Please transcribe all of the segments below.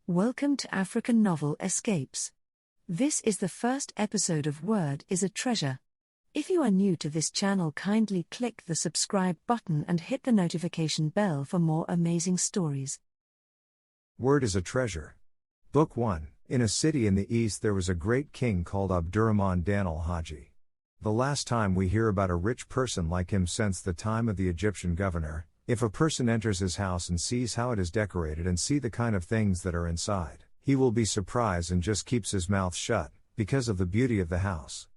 Welcome to African Novel Escapes. This is the first episode of Word is a Treasure. If you are new to this channel, kindly click the subscribe button and hit the notification bell for more amazing stories. Word is a Treasure. Book 1. In a city in the east there was a great king called Abdurrahman Dan al-Haji. The last time we hear about a rich person like him since the time of the Egyptian governor. If a person enters his house and sees how it is decorated and see the kind of things that are inside, he will be surprised and just keeps his mouth shut, because of the beauty of the house.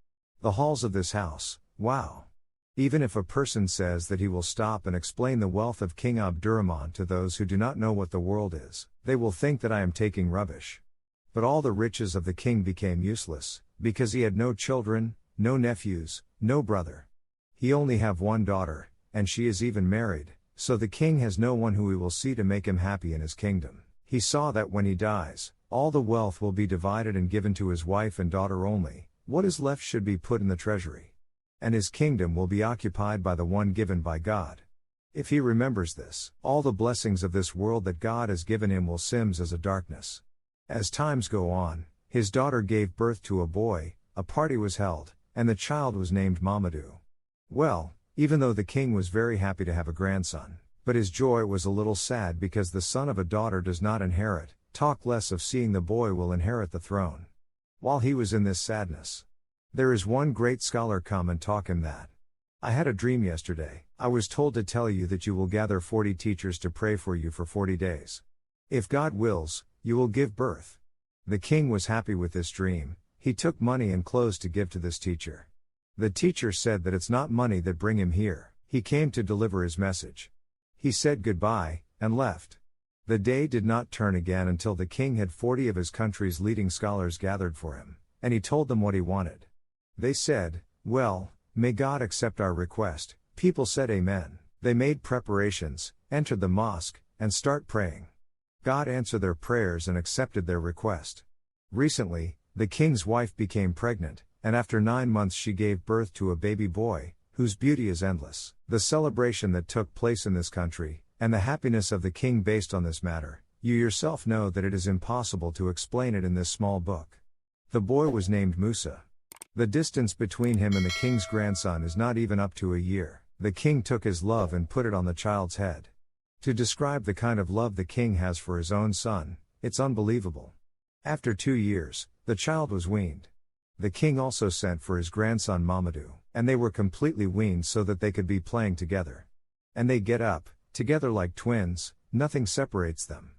The halls of this house, wow! Even if a person says that he will stop and explain the wealth of King Abdurrahman to those who do not know what the world is, they will think that I am taking rubbish. But all the riches of the king became useless, because he had no children, no nephews, no brother. He only have one daughter, and she is even married. So the king has no one who he will see to make him happy in his kingdom. He saw that when he dies, all the wealth will be divided and given to his wife and daughter only. What is left should be put in the treasury. And his kingdom will be occupied by the one given by God. If he remembers this, all the blessings of this world that God has given him will sims as a darkness. As times go on, his daughter gave birth to a boy, a party was held, and the child was named Mamadou. Well, even though the king was very happy to have a grandson, but his joy was a little sad because the son of a daughter does not inherit, talk less of seeing the boy will inherit the throne. While he was in this sadness, there is one great scholar come and talk him that. I had a dream yesterday. I was told to tell you that you will gather 40 teachers to pray for you for 40 days. If God wills, you will give birth. The king was happy with this dream. He took money and clothes to give to this teacher. The teacher said that it's not money that bring him here, he came to deliver his message. He said goodbye, and left. The day did not turn again until the king had 40 of his country's leading scholars gathered for him, and he told them what he wanted. They said, well, may God accept our request. People said amen. They made preparations, entered the mosque, and start praying. God answered their prayers and accepted their request. Recently, the king's wife became pregnant, and after 9 months she gave birth to a baby boy, whose beauty is endless. The celebration that took place in this country, and the happiness of the king based on this matter, you yourself know that it is impossible to explain it in this small book. The boy was named Musa. The distance between him and the king's grandson is not even up to a year. The king took his love and put it on the child's head. To describe the kind of love the king has for his own son, it's unbelievable. After 2 years, the child was weaned. The king also sent for his grandson Mamadou, and they were completely weaned so that they could be playing together. And they get up, together like twins, nothing separates them.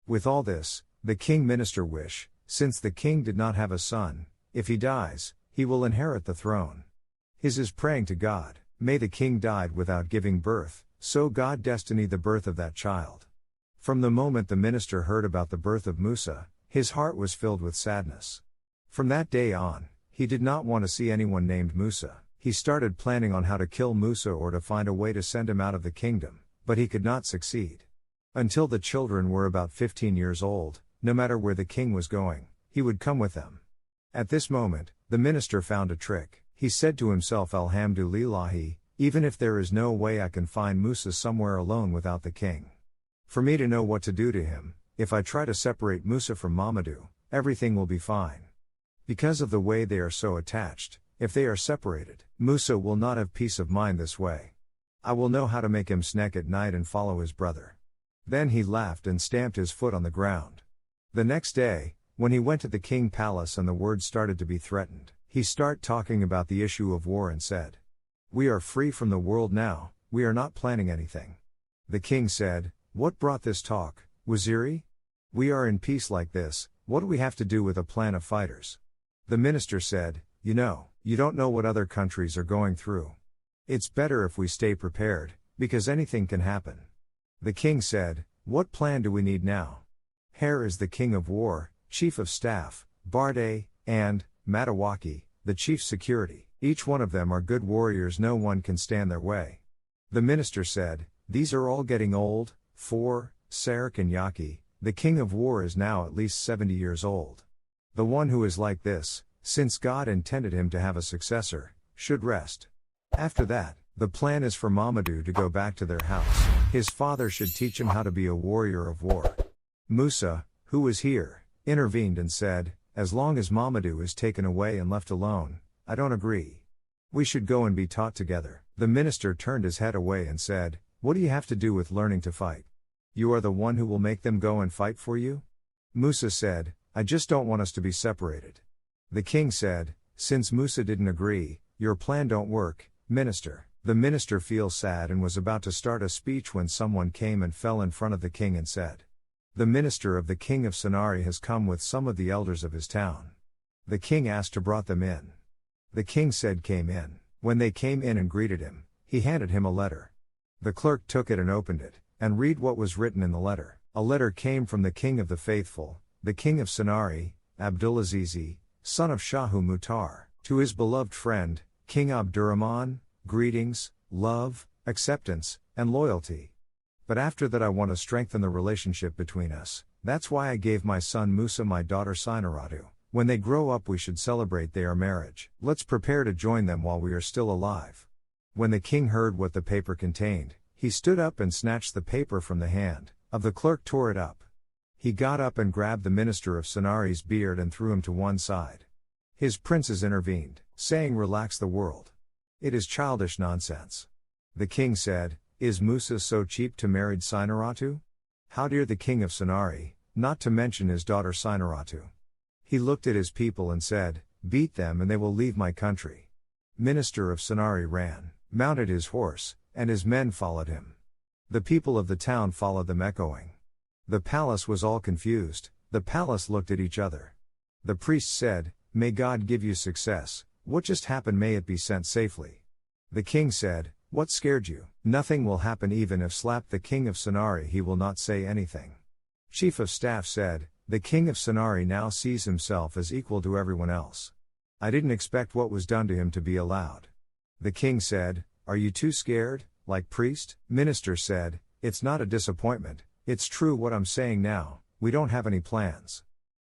With all this, the king minister wish, since the king did not have a son, if he dies, he will inherit the throne. His is praying to God, may the king died without giving birth, so God destiny the birth of that child. From the moment the minister heard about the birth of Musa, his heart was filled with sadness. From that day on, he did not want to see anyone named Musa. He started planning on how to kill Musa or to find a way to send him out of the kingdom, but he could not succeed. Until the children were about 15 years old, no matter where the king was going, he would come with them. At this moment, the minister found a trick. He said to himself, Alhamdulillahi, even if there is no way I can find Musa somewhere alone without the king. For me to know what to do to him, if I try to separate Musa from Mamadou, everything will be fine. Because of the way they are so attached, if they are separated, Musa will not have peace of mind this way. I will know how to make him snack at night and follow his brother. Then he laughed and stamped his foot on the ground. The next day, when he went to the king palace and the word started to be threatened, he started talking about the issue of war and said, we are free from the world now, we are not planning anything. The king said, what brought this talk, Waziri? We are in peace like this, what do we have to do with a plan of fighters? The minister said, you don't know what other countries are going through. It's better if we stay prepared, because anything can happen. The king said, what plan do we need now? Here is the king of war, chief of staff, Barde, and Matawaki, the chief security. Each one of them are good warriors, no one can stand their way. The minister said, these are all getting old, for Sarik and Yaki, the king of war is now at least 70 years old. The one who is like this, since God intended him to have a successor, should rest. After that, the plan is for Mamadou to go back to their house. His father should teach him how to be a warrior of war. Musa, who was here, intervened and said, "As long as Mamadou is taken away and left alone, I don't agree. We should go and be taught together." The minister turned his head away and said, "What do you have to do with learning to fight? You are the one who will make them go and fight for you?" Musa said, "I just don't want us to be separated." The king said, "Since Musa didn't agree, your plan don't work, minister." The minister feels sad and was about to start a speech when someone came and fell in front of the king and said, "The minister of the king of Sanari has come with some of the elders of his town." The king asked to brought them in. The king said came in. When they came in and greeted him, he handed him a letter. The clerk took it and opened it, and read what was written in the letter. A letter came from the king of the faithful, the king of Sanari, Abdulaziz, son of Shahu Mutar, to his beloved friend, King Abdurrahman, greetings, love, acceptance, and loyalty. But after that I want to strengthen the relationship between us. That's why I gave my son Musa my daughter Sinaratu. When they grow up we should celebrate their marriage. Let's prepare to join them while we are still alive. When the king heard what the paper contained, he stood up and snatched the paper from the hand of the clerk, tore it up. He got up and grabbed the minister of Sanari's beard and threw him to one side. His princes intervened, saying, "Relax the world. It is childish nonsense." The king said, "Is Musa so cheap to marry Sinaratu? How dear the king of Sanari, not to mention his daughter Sinaratu." He looked at his people and said, "Beat them and they will leave my country." Minister of Sanari ran, mounted his horse, and his men followed him. The people of the town followed them echoing. The palace was all confused. The palace looked at each other. The priest said, "May God give you success. What just happened, may it be sent safely." The king said, "What scared you? Nothing will happen. Even if slapped the king of Sanari, he will not say anything." Chief of staff said, "The king of Sanari now sees himself as equal to everyone else. I didn't expect what was done to him to be allowed." The king said, "Are you too scared, like priest?" Minister said, "It's not a disappointment, it's true what I'm saying now, we don't have any plans."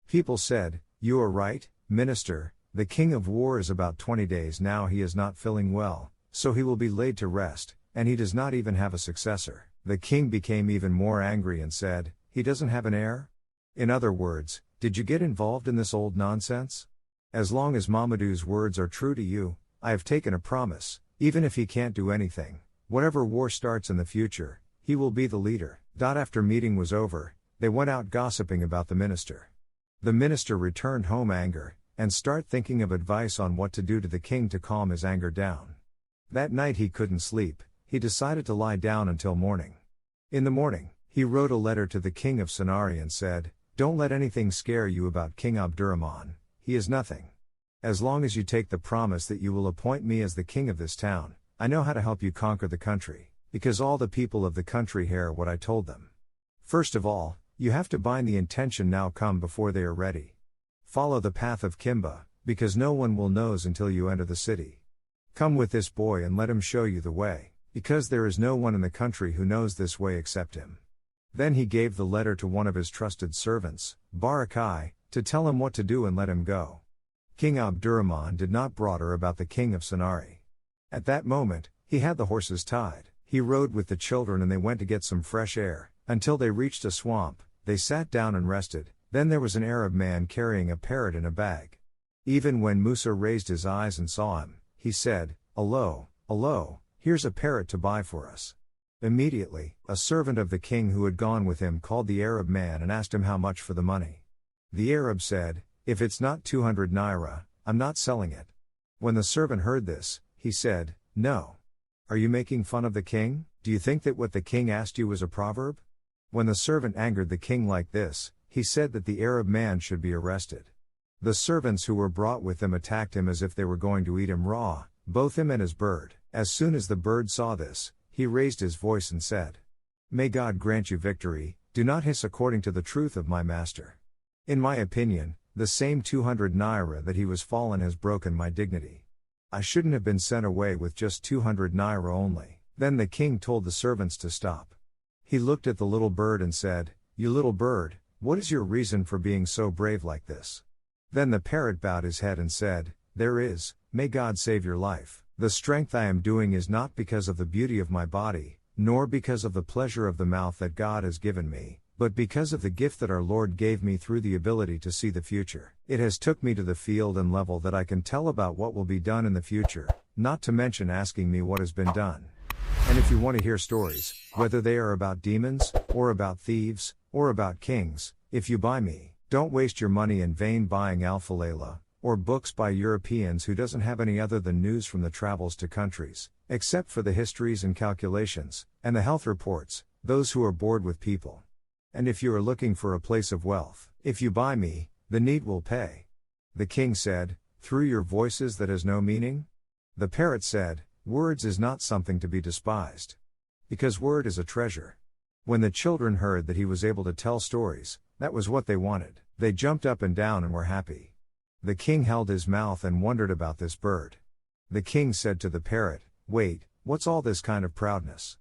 People said, "You are right, minister, the king of war is about 20 days now, he is not feeling well, so he will be laid to rest, and he does not even have a successor." The king became even more angry and said, "He doesn't have an heir? In other words, did you get involved in this old nonsense? As long as Mamadou's words are true to you, I have taken a promise, even if he can't do anything, whatever war starts in the future, he will be the leader." After meeting was over, they went out gossiping about the minister. The minister returned home anger, and start thinking of advice on what to do to the king to calm his anger down. That night he couldn't sleep, he decided to lie down until morning. In the morning, he wrote a letter to the king of Sanari and said, "Don't let anything scare you about King Abdurrahman, he is nothing. As long as you take the promise that you will appoint me as the king of this town, I know how to help you conquer the country, because all the people of the country hear what I told them. First of all, you have to bind the intention now come before they are ready. Follow the path of Kimba, because no one will knows until you enter the city. Come with this boy and let him show you the way, because there is no one in the country who knows this way except him." Then he gave the letter to one of his trusted servants, Barakai, to tell him what to do and let him go. King Abdurrahman did not bother about the king of Sanari. At that moment, he had the horses tied. He rode with the children and they went to get some fresh air. Until they reached a swamp, they sat down and rested. Then there was an Arab man carrying a parrot in a bag. Even when Musa raised his eyes and saw him, he said, "Allo, allo, here's a parrot to buy for us." Immediately, a servant of the king who had gone with him called the Arab man and asked him how much for the money. The Arab said, "If it's not 200 naira, I'm not selling it." When the servant heard this, he said, "No. Are you making fun of the king? Do you think that what the king asked you was a proverb?" When the servant angered the king like this, he said that the Arab man should be arrested. The servants who were brought with them attacked him as if they were going to eat him raw, both him and his bird. As soon as the bird saw this, he raised his voice and said, "May God grant you victory, do not hiss according to the truth of my master. In my opinion, the same 200 naira that he was fallen has broken my dignity. I shouldn't have been sent away with just 200 naira only." Then the king told the servants to stop. He looked at the little bird and said, "You little bird, what is your reason for being so brave like this?" Then the parrot bowed his head and said, "There is, may God save your life. The strength I am doing is not because of the beauty of my body, nor because of the pleasure of the mouth that God has given me, but because of the gift that our Lord gave me through the ability to see the future, it has took me to the field and level that I can tell about what will be done in the future, not to mention asking me what has been done. And if you want to hear stories, whether they are about demons, or about thieves, or about kings, if you buy me, don't waste your money in vain buying Alpha Layla, or books by Europeans who doesn't have any other than news from the travels to countries, except for the histories and calculations, and the health reports, those who are bored with people. And if you are looking for a place of wealth, if you buy me, the need will pay. The king said, through your voices that has no meaning? The parrot said, words is not something to be despised. Because word is a treasure. When the children heard that he was able to tell stories, that was what they wanted, they jumped up and down and were happy. The king held his mouth and wondered about this bird. The king said to the parrot, wait, what's all this kind of proudness?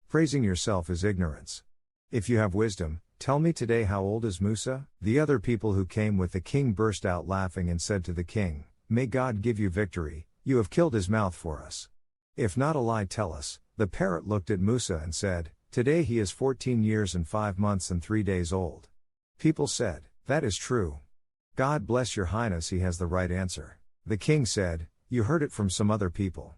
Praising yourself is ignorance. If you have wisdom, tell me today how old is Musa? The other people who came with the king burst out laughing and said to the king, may God give you victory, you have killed his mouth for us. If not a lie tell us. The parrot looked at Musa and said, today he is 14 years and 5 months and 3 days old. People said, that is true. God bless your highness, he has the right answer. The king said, you heard it from some other people.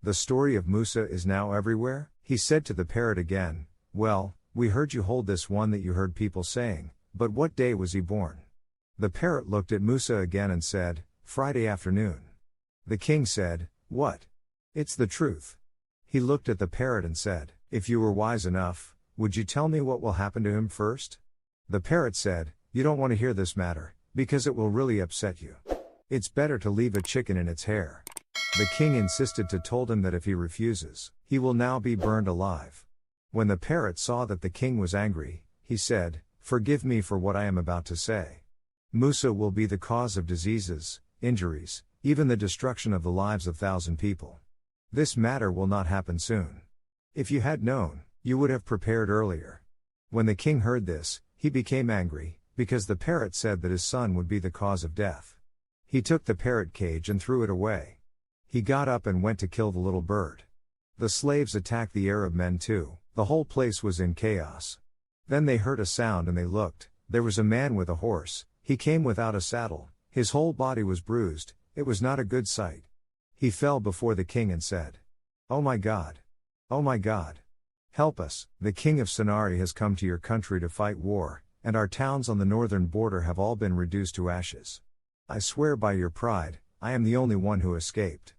The story of Musa is now everywhere? He said to the parrot again, well, we heard you hold this one that you heard people saying, but what day was he born? The parrot looked at Musa again and said, Friday afternoon. The king said, what? It's the truth. He looked at the parrot and said, if you were wise enough, would you tell me what will happen to him first? The parrot said, you don't want to hear this matter, because it will really upset you. It's better to leave a chicken in its hair. The king insisted to told him that if he refuses, he will now be burned alive. When the parrot saw that the king was angry, he said, forgive me for what I am about to say. Musa will be the cause of diseases, injuries, even the destruction of the lives of 1,000 people. This matter will not happen soon. If you had known, you would have prepared earlier. When the king heard this, he became angry, because the parrot said that his son would be the cause of death. He took the parrot cage and threw it away. He got up and went to kill the little bird. The slaves attacked the Arab men too, the whole place was in chaos. Then they heard a sound and they looked, there was a man with a horse, he came without a saddle, his whole body was bruised, it was not a good sight. He fell before the king and said, oh my God! Oh my God! Help us, the king of Sanari has come to your country to fight war, and our towns on the northern border have all been reduced to ashes. I swear by your pride, I am the only one who escaped.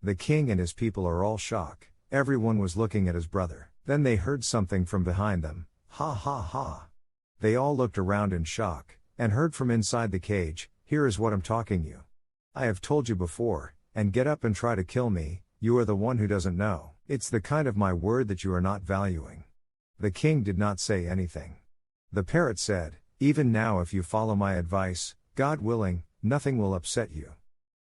The king and his people are all shocked, everyone was looking at his brother, then they heard something from behind them, ha ha ha. They all looked around in shock, and heard from inside the cage, here is what I'm talking you. I have told you before, and get up and try to kill me, you are the one who doesn't know, it's the kind of my word that you are not valuing. The king did not say anything. The parrot said, even now if you follow my advice, God willing, nothing will upset you.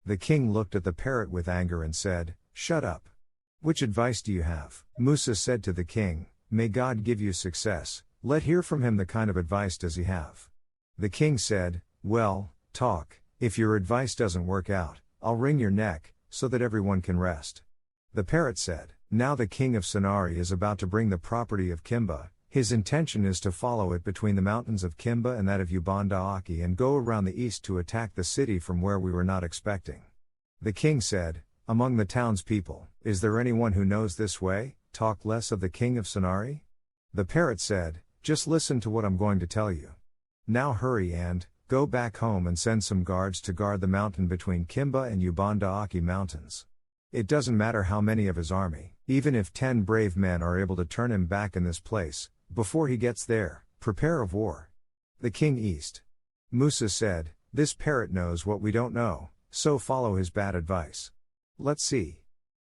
The king looked at the parrot with anger and said, shut up. Which advice do you have? Musa said to the king, may God give you success, let hear from him the kind of advice does he have. The king said, well, talk, if your advice doesn't work out, I'll wring your neck, so that everyone can rest. The parrot said, now the king of Sanari is about to bring the property of Kimba, his intention is to follow it between the mountains of Kimba and that of Ubandaaki and go around the east to attack the city from where we were not expecting. The king said, among the townspeople, is there anyone who knows this way? Talk less of the king of Sanari? The parrot said, just listen to what I'm going to tell you. Now hurry and go back home and send some guards to guard the mountain between Kimba and Ubandaaki mountains. It doesn't matter how many of his army, even if 10 brave men are able to turn him back in this place, before he gets there, prepare of war. The king east. Musa said, this parrot knows what we don't know, so follow his bad advice. Let's see.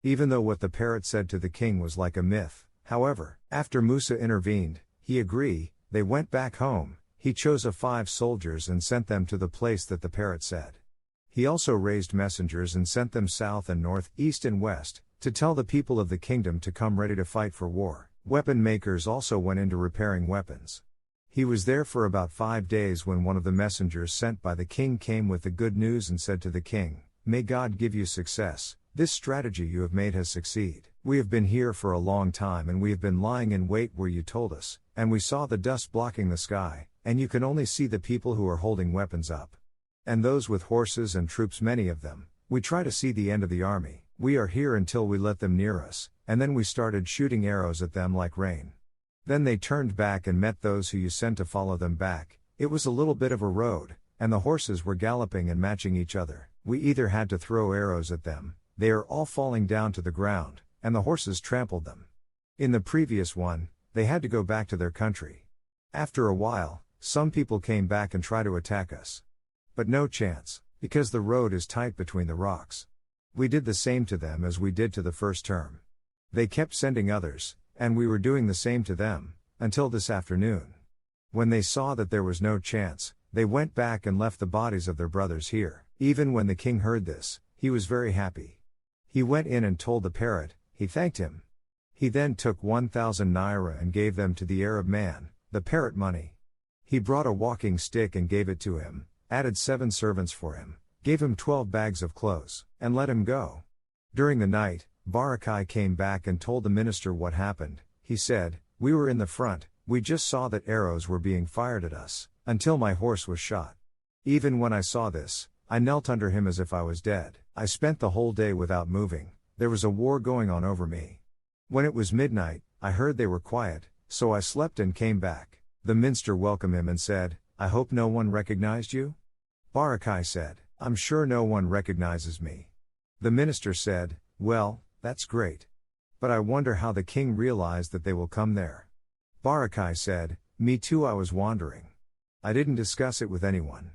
Even though what the parrot said to the king was like a myth, however, after Musa intervened, he agreed, they went back home, he chose 5 soldiers and sent them to the place that the parrot said. He also raised messengers and sent them south and north, east and west, to tell the people of the kingdom to come ready to fight for war. Weapon makers also went into repairing weapons. He was there for about 5 days when one of the messengers sent by the king came with the good news and said to the king, may God give you success, This strategy you have made has succeeded. We have been here for a long time and we have been lying in wait where you told us, and we saw the dust blocking the sky, and you can only see the people who are holding weapons up. And those with horses and troops, many of them. We try to see the end of the army. We are here until we let them near us, and then we started shooting arrows at them like rain. Then they turned back and met those who you sent to follow them back. It was a little bit of a road, and the horses were galloping and matching each other. We either had to throw arrows at them, they are all falling down to the ground, and the horses trampled them. In the previous one, they had to go back to their country. After a while, some people came back and tried to attack us. But no chance, because the road is tight between the rocks. We did the same to them as we did to the first term. They kept sending others, and we were doing the same to them, until this afternoon. When they saw that there was no chance, they went back and left the bodies of their brothers here. Even when the king heard this, he was very happy. He went in and told the parrot, he thanked him. He then took 1,000 naira and gave them to the Arab man, the parrot money. He brought a walking stick and gave it to him, added 7 servants for him, gave him 12 bags of clothes, and let him go. During the night, Barakai came back and told the minister what happened. He said, we were in the front, we just saw that arrows were being fired at us, until my horse was shot. Even when I saw this, I knelt under him as if I was dead. I spent the whole day without moving, there was a war going on over me. When it was midnight, I heard they were quiet, so I slept and came back. The minister welcomed him and said, I hope no one recognized you? Barakai said, I'm sure no one recognizes me. The minister said, well, that's great. But I wonder how the king realized that they will come there. Barakai said, me too, I was wondering. I didn't discuss it with anyone.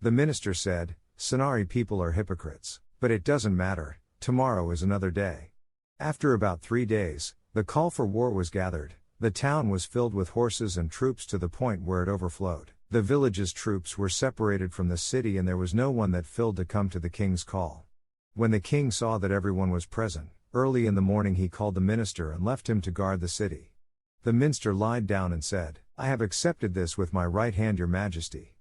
The minister said, Sanari people are hypocrites, but it doesn't matter, tomorrow is another day. After about 3 days, the call for war was gathered. The town was filled with horses and troops to the point where it overflowed. The village's troops were separated from the city and there was no one that filled to come to the king's call. When the king saw that everyone was present, early in the morning he called the minister and left him to guard the city. The minister lied down and said, I have accepted this with my right hand, your majesty.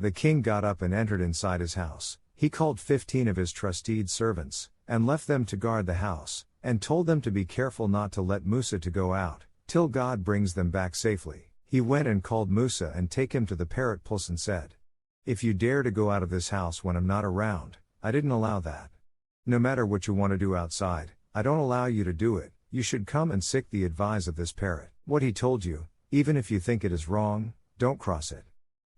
The king got up and entered inside his house. He called 15 of his trusted servants, and left them to guard the house, and told them to be careful not to let Musa to go out, till God brings them back safely. He went and called Musa and take him to the parrot palace and said, if you dare to go out of this house when I'm not around, I didn't allow that. No matter what you want to do outside, I don't allow you to do it. You should come and seek the advice of this parrot. What he told you, even if you think it is wrong, don't cross it.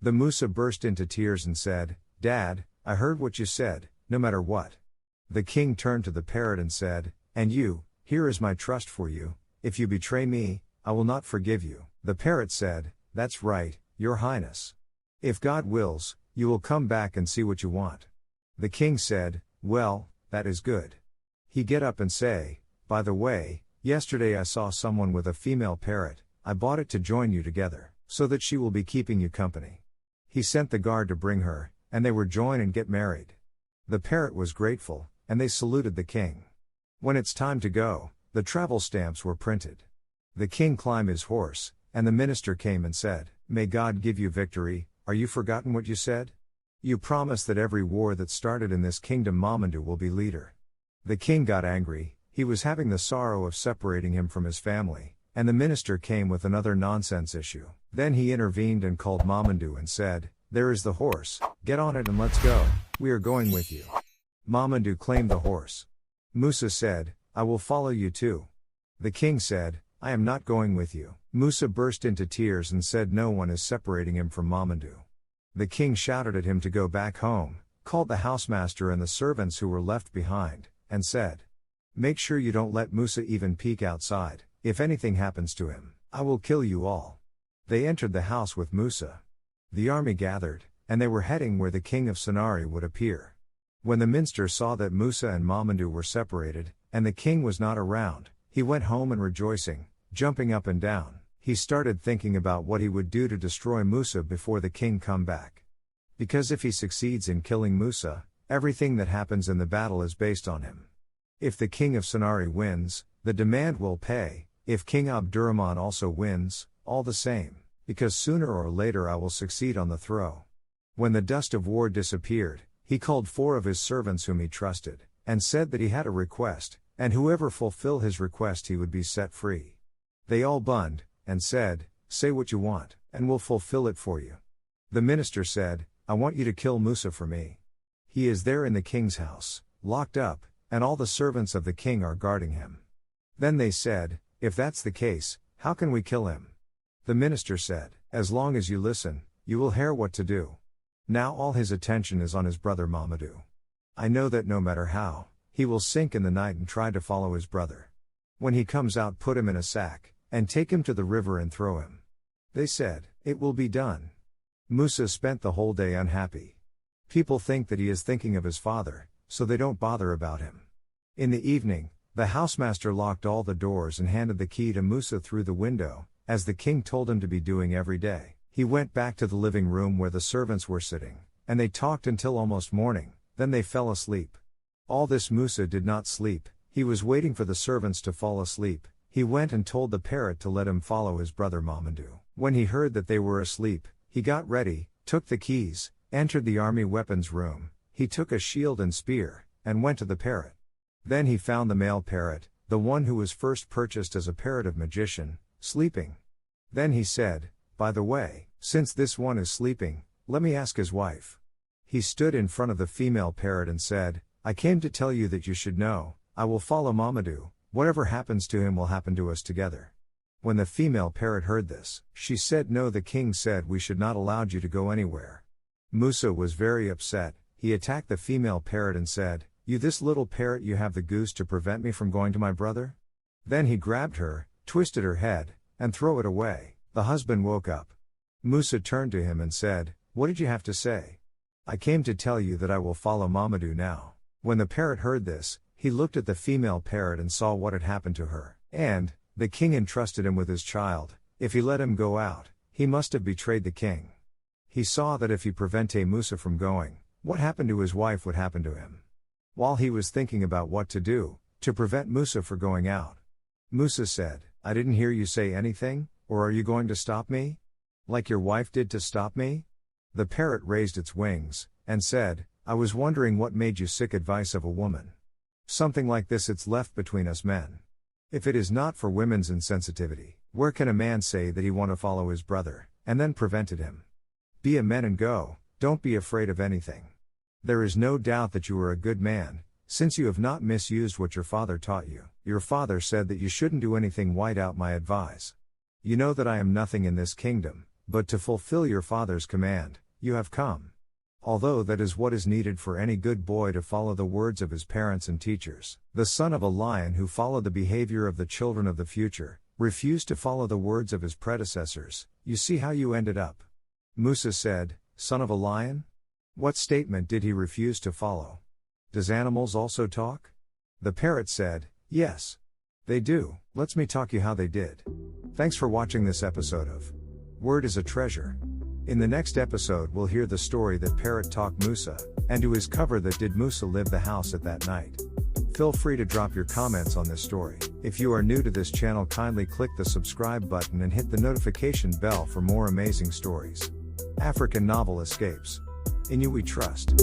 The Musa burst into tears and said, Dad, I heard what you said, no matter what. The king turned to the parrot and said, and you, here is my trust for you, if you betray me, I will not forgive you. The parrot said, that's right, your highness. If God wills, you will come back and see what you want. The king said, well, that is good. He get up and say, by the way, yesterday I saw someone with a female parrot, I bought it to join you together, so that she will be keeping you company. He sent the guard to bring her, and they were joined and get married. The parrot was grateful, and they saluted the king. When it's time to go, the travel stamps were printed. The king climbed his horse, and the minister came and said, may God give you victory. Are you forgotten what you said? You promised that every war that started in this kingdom Mamandu will be leader. The king got angry, he was having the sorrow of separating him from his family, and the minister came with another nonsense issue. Then he intervened and called Mamandu and said, there is the horse, get on it and let's go, we are going with you. Mamandu claimed the horse. Musa said, I will follow you too. The king said, I am not going with you. Musa burst into tears and said no one is separating him from Mamandu. The king shouted at him to go back home, called the housemaster and the servants who were left behind, and said, make sure you don't let Musa even peek outside. If anything happens to him, I will kill you all. They entered the house with Musa. The army gathered, and they were heading where the king of Sanari would appear. When the minister saw that Musa and Mamandu were separated, and the king was not around, he went home and rejoicing, jumping up and down. He started thinking about what he would do to destroy Musa before the king come back. Because if he succeeds in killing Musa, everything that happens in the battle is based on him. If the king of Sanari wins, the demand will pay. If King Abdurrahman also wins, all the same, because sooner or later I will succeed on the throne. When the dust of war disappeared, he called 4 of his servants whom he trusted, and said that he had a request, and whoever fulfill his request he would be set free. They all bunned, and said, "Say what you want, and we'll fulfill it for you." The minister said, "I want you to kill Musa for me. He is there in the king's house, locked up, and all the servants of the king are guarding him." Then they said, "If that's the case, how can we kill him?" The minister said, "As long as you listen, you will hear what to do." Now all his attention is on his brother Mamadou. I know that no matter how, he will sink in the night and try to follow his brother. When he comes out, put him in a sack, and take him to the river and throw him. They said, "It will be done." Musa spent the whole day unhappy. People think that he is thinking of his father, so they don't bother about him. In the evening, the housemaster locked all the doors and handed the key to Musa through the window, as the king told him to be doing every day. He went back to the living room where the servants were sitting, and they talked until almost morning, then they fell asleep. All this Musa did not sleep, he was waiting for the servants to fall asleep. He went and told the parrot to let him follow his brother Mamadou. When he heard that they were asleep, he got ready, took the keys, entered the army weapons room, he took a shield and spear, and went to the parrot. Then he found the male parrot, the one who was first purchased as a parrot of magician, sleeping. Then he said, "By the way, since this one is sleeping, let me ask his wife." He stood in front of the female parrot and said, "I came to tell you that you should know, I will follow Mamadou, whatever happens to him will happen to us together." When the female parrot heard this, she said, "No, the king said we should not allow you to go anywhere." Musa was very upset, he attacked the female parrot and said, "You this little parrot, you have the goose to prevent me from going to my brother?" Then he grabbed her, twisted her head, and threw it away. The husband woke up. Musa turned to him and said, "What did you have to say?" "I came to tell you that I will follow Mamadou now." When the parrot heard this, he looked at the female parrot and saw what had happened to her, and the king entrusted him with his child. If he let him go out, he must have betrayed the king. He saw that if he prevented Musa from going, what happened to his wife would happen to him. While he was thinking about what to do, to prevent Musa from going out, Musa said, "I didn't hear you say anything, or are you going to stop me? Like your wife did to stop me?" The parrot raised its wings, and said, "I was wondering what made you sick advice of a woman. Something like this it's left between us men. If it is not for women's insensitivity, where can a man say that he want to follow his brother, and then prevented him? Be a man and go, don't be afraid of anything. There is no doubt that you are a good man, since you have not misused what your father taught you. Your father said that you shouldn't do anything without my advice. You know that I am nothing in this kingdom, but to fulfill your father's command, you have come. Although that is what is needed for any good boy to follow the words of his parents and teachers. The son of a lion who followed the behavior of the children of the future, refused to follow the words of his predecessors. You see how you ended up." Musa said, "Son of a lion? What statement did he refuse to follow? Does animals also talk?" The parrot said, "Yes. They do. Let's me talk you how they did." Thanks for watching this episode of Word is a Treasure. In the next episode we'll hear the story that parrot talked Musa, and to his cover that did Musa live the house at that night. Feel free to drop your comments on this story. If you are new to this channel, kindly click the subscribe button and hit the notification bell for more amazing stories. African novel escapes. In you we trust.